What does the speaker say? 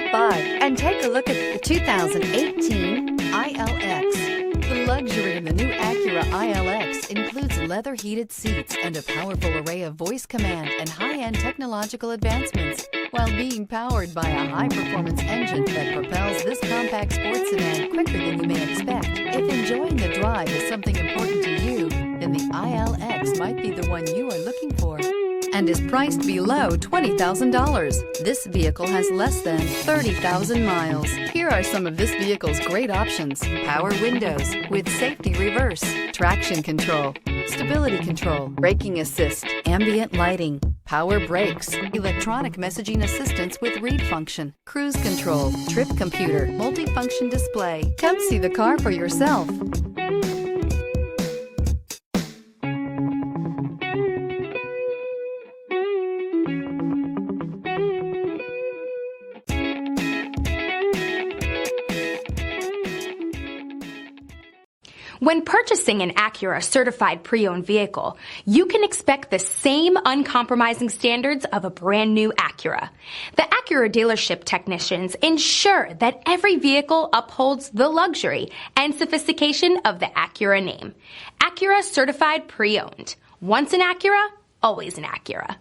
Stop by and take a look at the 2018 ILX. The luxury in the new Acura ILX includes leather heated seats and a powerful array of voice command and high-end technological advancements, while being powered by a high-performance engine that propels this compact sports sedan quicker than you may expect. If enjoying the drive is something important to you, then the ILX might be the one you are looking for, and is priced below $20,000. This vehicle has less than 30,000 miles. Here are some of this vehicle's great options: power windows with safety reverse, traction control, stability control, braking assist, ambient lighting, power brakes, electronic messaging assistance with read function, cruise control, trip computer, multifunction display. Come see the car for yourself. When purchasing an Acura certified pre-owned vehicle, you can expect the same uncompromising standards of a brand new Acura. The Acura dealership technicians ensure that every vehicle upholds the luxury and sophistication of the Acura name. Acura certified pre-owned. Once an Acura, always an Acura.